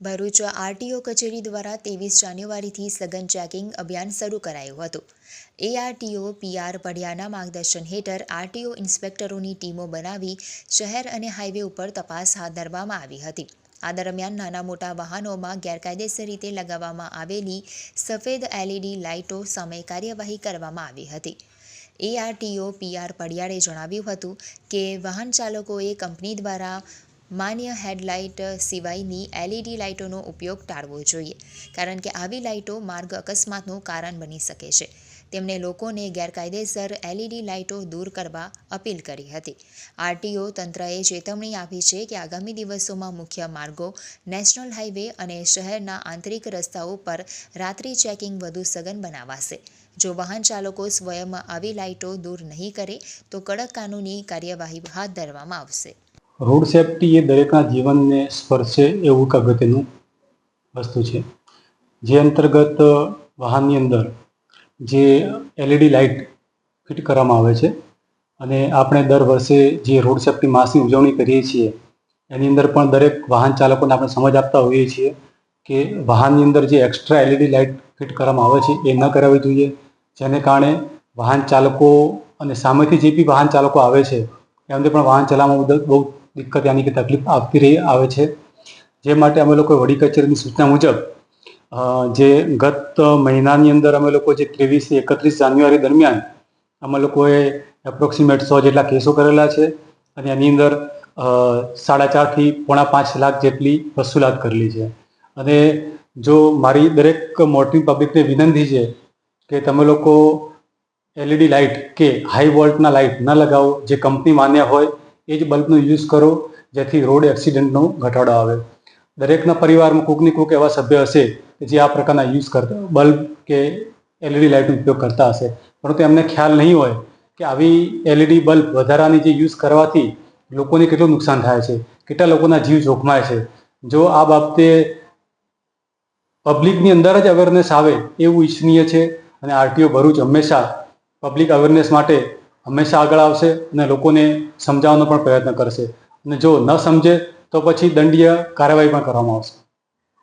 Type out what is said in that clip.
Bharuch RTO કચેરી દ્વારા 23 જાન્યુઆરીથી સઘન ચેકિંગ અભિયાન શરૂ કરાયું હતું। એઆરટીઓ પીઆર પડિયાના માર્ગદર્શન હેઠળ આરટીઓ ઇન્સ્પેક્ટરોની ટીમો બનાવી શહેર અને હાઈવે ઉપર તપાસ હાથ ધરવામાં આવી હતી। આ દરમિયાન નાના મોટા વાહનોમાં ગેરકાયદેસર રીતે લગાવવામાં આવેલી સફેદ એલઈડી લાઇટો સામે કાર્યવાહી કરવામાં આવી હતી। એઆરટીઓ પીઆર પડિયાળે જણાવ્યું હતું કે વાહન ચાલકોએ કંપની દ્વારા માન્ય હેડલાઇટ સિવાયની એલઈડી લાઇટોનો ઉપયોગ ટાળવો જોઈએ, કારણ કે આવી લાઇટો માર્ગ અકસ્માતનું કારણ બની શકે છે। તેમણે લોકોને ગેરકાયદેસર એલઈડી લાઇટો દૂર કરવા અપીલ કરી હતી। આરટીઓ તંત્રએ ચેતવણી આપી છે કે આગામી દિવસોમાં મુખ્ય માર્ગો, નેશનલ હાઈવે અને શહેરના આંતરિક રસ્તાઓ પર રાત્રિ ચેકિંગ વધુ સઘન બનાવાશે। જો વાહન ચાલકો સ્વયં આવી લાઇટો દૂર નહીં કરે તો કડક કાનૂની કાર્યવાહી હાથ ધરવામાં આવશે। રોડ સેફ્ટી એ દરેકના જીવનને સ્પર્શે એવું એક અગત્યનું વસ્તુ છે, જે અંતર્ગત વાહનની અંદર જે એલઈડી લાઇટ ફિટ કરવામાં આવે છે અને આપણે દર વર્ષે જે રોડ સેફ્ટી માસની ઉજવણી કરીએ છીએ એની અંદર પણ દરેક વાહન ચાલકોને આપણે સમજ આપતા હોઈએ છીએ કે વાહનની અંદર જે એક્સ્ટ્રા એલઈડી લાઇટ ફિટ કરવામાં આવે છે એ ન કરાવવી જોઈએ, જેને કારણે વાહન ચાલકો અને સામેથી જે બી વાહન ચાલકો આવે છે એમને પણ વાહન ચલાવવામાં બહુ દિક્કત યાની કે તકલીફ આવતી આવે છે। જે માટે અમે લોકો વડી કચેરીની સૂચના મુજબ જે ગત મહિનાની અંદર અમે લોકો જે 23 થી 31 જાન્યુઆરી દરમિયાન અમે લોકોએ એપ્રોક્સિમેટ 100 જેટલા કેસો કરેલા છે અને એની અંદર 4.5 થી પોણા 5 લાખ જેટલી વસૂલાત કરેલી છે। અને જો મારી દરેક મોટી પબ્લિકને વિનંતી છે કે તમે લોકો એલઈડી લાઇટ કે હાઈ વોલ્ટના લાઇટ ન લગાવો, જે કંપની માન્ય હોય એ જ બલ્બનો યુઝ કરો, જેથી રોડ એક્સિડન્ટનો ઘટાડો આવે। દરેકના પરિવારમાં કોઈકની કોઈક એવા સભ્ય હશે કે જે આ પ્રકારના યુઝ કરતા બલ્બ કે એલઈડી લાઇટનો ઉપયોગ કરતા હશે, પરંતુ એમને ખ્યાલ નહીં હોય કે આવી એલઈડી બલ્બ વધારાની જે યુઝ કરવાથી લોકોને કેટલું નુકસાન થાય છે, કેટલા લોકોના જીવ જોખમાય છે। જો આ બાબતે પબ્લિકની અંદર જ અવેરનેસ આવે એવું ઈચ્છનીય છે અને આરટીઓ ભરૂચ હંમેશા પબ્લિક અવેરનેસ માટે હંમેશા આગળ આવશે અને લોકોને સમજાવવાનો પણ પ્રયત્ન કરશે, અને જો ન સમજે તો પછી દંડીય કાર્યવાહી પણ કરવામાં આવશે।